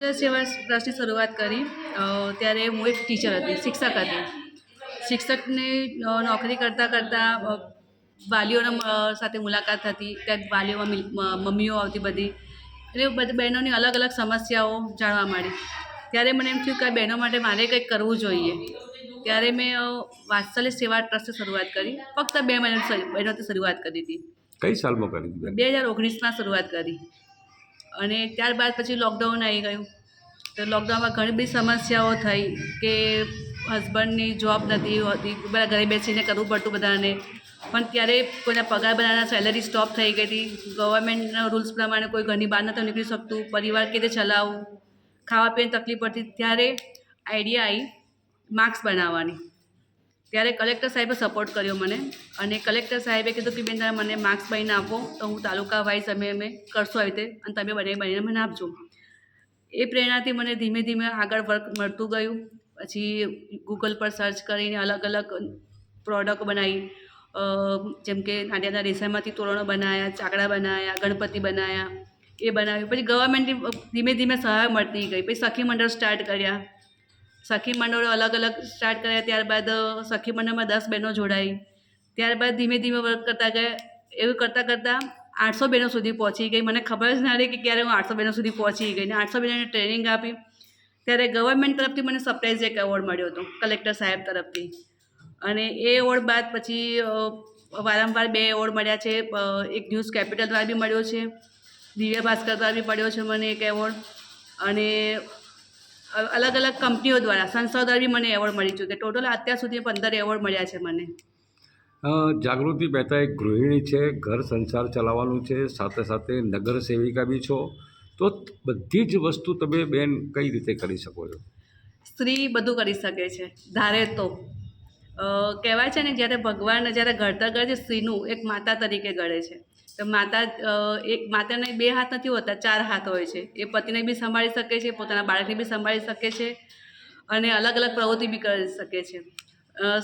સેવા ટ્રસ્ટની શરૂઆત કરી ત્યારે હું એક ટીચર હતી, શિક્ષક હતી. શિક્ષકની નોકરી કરતાં કરતાં વાલીઓના સાથે મુલાકાત થતી, ત્યાં વાલીઓમાં મમ્મીઓ આવતી બધી, એટલે બધી બહેનોની અલગ અલગ સમસ્યાઓ જાણવા મળી. ત્યારે મને એમ થયું કે આ બહેનો માટે મારે કંઈક કરવું જોઈએ. ત્યારે મેં વાત્સલ્ય સેવા ટ્રસ્ટની શરૂઆત કરી. ફક્ત 2 બહેનોથી શરૂઆત કરી હતી. કઈ સાલમાં કરી? 2019માં શરૂઆત કરી. અને ત્યારબાદ પછી લોકડાઉન આવી ગયું. તો લોકડાઉનમાં ઘણી બધી સમસ્યાઓ થઈ કે હસબન્ડની જોબ નથી હોતી, બધા ઘરે બેસીને કરવું પડતું બધાને. પણ ત્યારે કોઈના પગાર બધાના સેલરી સ્ટોપ થઈ ગઈ હતી. ગવર્મેન્ટના રૂલ્સ પ્રમાણે કોઈ ઘરની બહાર નહોતું નીકળી શકતું, પરિવાર કેવી રીતે ચલાવવું, ખાવા પીવાની તકલીફ પડતી. ત્યારે આઈડિયા આવી માસ્ક બનાવવાની. ત્યારે કલેક્ટર સાહેબે સપોર્ટ કર્યો મને, અને કલેક્ટર સાહેબે કીધું કે બેન તમે મને માસ્ક બનાવીને આપો તો હું તાલુકા વાઇઝ અમે કરશું આવી રીતે, અને તમે બનાવીને મને આપજો. એ પ્રેરણાથી મને ધીમે ધીમે આગળ વર્ક મળતું ગયું. પછી ગૂગલ પર સર્ચ કરીને અલગ અલગ પ્રોડક્ટ બનાવી, જેમ કે નાળિયેરના રેસામાંથી તોરણો બનાવ્યા, ચાકડા બનાવ્યા, ગણપતિ બનાવ્યા, એ બનાવ્યું. પછી ગવર્મેન્ટની ધીમે ધીમે સહાય મળતી ગઈ. પછી સખી મંડળ સ્ટાર્ટ કર્યા. સખી મંડળો અલગ અલગ સ્ટાર્ટ કર્યા. ત્યારબાદ સખી મંડળમાં 10 બહેનો જોડાઈ. ત્યારબાદ ધીમે ધીમે વર્ક કરતા ગયા. એવું કરતાં કરતાં 800 બહેનો સુધી પહોંચી ગઈ. મને ખબર જ ના રહી કે ક્યારે હું 800 બહેનો સુધી પહોંચી ગઈ. ને 800 બહેનોને ટ્રેનિંગ આપી. ત્યારે ગવર્મેન્ટ તરફથી મને સરપ્રાઈઝ એક એવોર્ડ મળ્યો હતો, કલેક્ટર સાહેબ તરફથી. અને એ એવોર્ડ બાદ પછી વારંવાર 2 એવોર્ડ મળ્યા છે. એક ન્યૂઝ કેપિટલ દ્વારા બી મળ્યો છે, દિવ્ય ભાસ્કર દ્વારા બી મળ્યો છે મને એક એવોર્ડ. અને અલગ અલગ કંપનીઓ દ્વારા, સંસ્થાઓ દ્વારા બી મને એવોર્ડ મળી ચૂક્યા. ટોટલ અત્યાર સુધી 15 એવોર્ડ મળ્યા છે મને. જાગૃતિ મહેતા એક ગૃહિણી છે, ઘર સંસાર ચલાવવાનું છે, સાથે સાથે નગર સેવિકા બી છો. તો બધી જ વસ્તુ તમે બેન કઈ રીતે કરી શકો છો? સ્ત્રી બધું કરી શકે છે, ધારે તો. કહેવાય છે ને, જ્યારે ભગવાન જ્યારે ઘડતર કરે છે સ્ત્રીનું, એક માતા તરીકે ગળે છે. તો માતાને 2 હાથ નથી હોતા, 4 હાથ હોય છે. એ પતિને બી સંભાળી શકે છે, પોતાના બાળકને બી સંભાળી શકે છે, અને અલગ અલગ પ્રવૃત્તિ બી કરી શકે છે.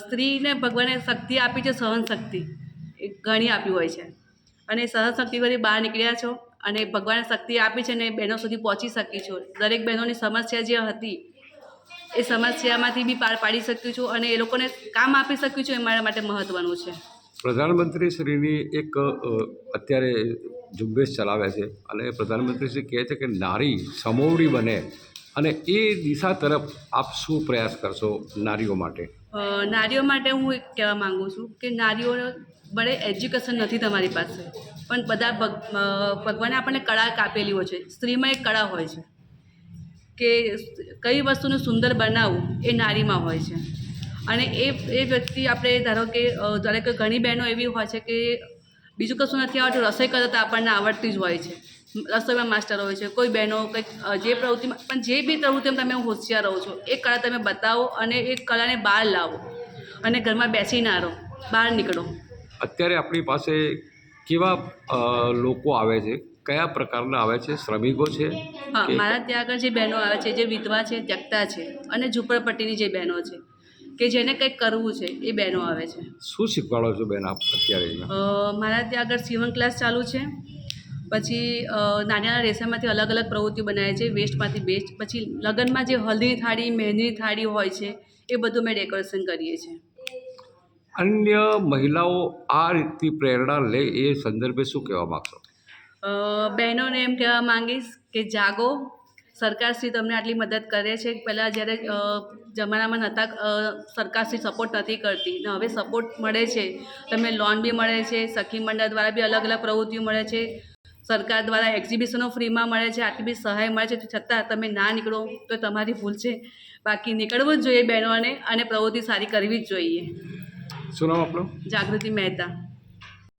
સ્ત્રીને ભગવાને શક્તિ આપી છે, સહન શક્તિ એ ઘણી આપી હોય છે. અને સહન શક્તિમાંથી બહાર નીકળ્યા છો, અને ભગવાને શક્તિ આપી છે, ને બહેનો સુધી પહોંચી શકી છો. દરેક બહેનોની સમસ્યા જે હતી એ સમસ્યામાંથી બી પાર પાડી શક્યું છું, અને એ લોકોને કામ આપી શક્યું છું. એ મારા માટે મહત્ત્વનું છે. પ્રધાનમંત્રી શ્રીની એક અત્યારે ઝુંબેશ ચલાવે છે, અને પ્રધાનમંત્રી શ્રી કહે છે કે નારી સમોવડી બને, અને એ દિશા તરફ આપ શું પ્રયાસ કરશો નારીઓ માટે? નારીઓ માટે હું એક કહેવા માગું છું કે નારીઓ બળે એજ્યુકેશન નથી તમારી પાસે, પણ બધા ભગવાને આપણને કળા કાપેલી હોય છે. સ્ત્રીમાં એક કળા હોય છે કે કઈ વસ્તુને સુંદર બનાવવું એ નારીમાં હોય છે. અને એ વ્યક્તિ આપણે ધારો કે ઘણી બહેનો એવી હોય છે કે બીજું કશું નથી આવડતું, રસોઈ કરતાં આપણને આવડતી જ હોય છે, રસોઈમાં માસ્ટર હોય છે. કોઈ બહેનો કંઈક જે પ્રવૃત્તિમાં, પણ જે બી પ્રવૃત્તિમાં તમે હોશિયાર રહો છો, એ કળા તમે બતાવો, અને એ કળાને બહાર લાવો, અને ઘરમાં બેસી ના રહો, બહાર નીકળો. અત્યારે આપણી પાસે કેવા લોકો આવે છે, કયા પ્રકારના આવે છે? શ્રમિકો છે? હા, મારા ત્યાં આગળ જે બહેનો આવે છે, જે વિધવા છે, ત્યક્તા છે, અને ઝૂંપડપટ્ટીની જે બહેનો છે કે જેને કંઈક કરવું છે, એ બહેનો આવે છે. શું શીખવાડો છો બેન આપ અત્યારે? મારા ત્યાં આગળ સીવણ ક્લાસ ચાલુ છે. પછી નાળિયેરના રેસામાંથી અલગ અલગ પ્રવૃત્તિઓ બનાવે છે, વેસ્ટમાંથી બેસ્ટ. પછી લગ્નમાં જે હલ્દી થાળી, મહેંદી થાળી હોય છે, એ બધું મેં ડેકોરેશન કરીએ છીએ. અન્ય મહિલાઓ આ રીતની પ્રેરણા લે, એ સંદર્ભે શું કહેવા માગશો? બહેનોને એમ કહેવા માંગીશ કે જાગો. સરકારશ્રી તમને આટલી મદદ કરે છે. પહેલાં જ્યારે જમાનામાં નહોતા, સરકારશ્રી સપોર્ટ નથી કરતી, ને હવે સપોર્ટ મળે છે. તમને લોન બી મળે છે, સખી મંડળ દ્વારા બી અલગ અલગ પ્રવૃત્તિઓ મળે છે, સરકાર દ્વારા એક્ઝિબિશનો ફ્રીમાં મળે છે, આટલી બી સહાય મળે છે. છતાં તમે ના નીકળો તો તમારી ભૂલ છે. બાકી નીકળવું જ જોઈએ બહેનોને, અને પ્રવૃત્તિ સારી કરવી જ જોઈએ. શું નામ આપણું? જાગૃતિ મહેતા.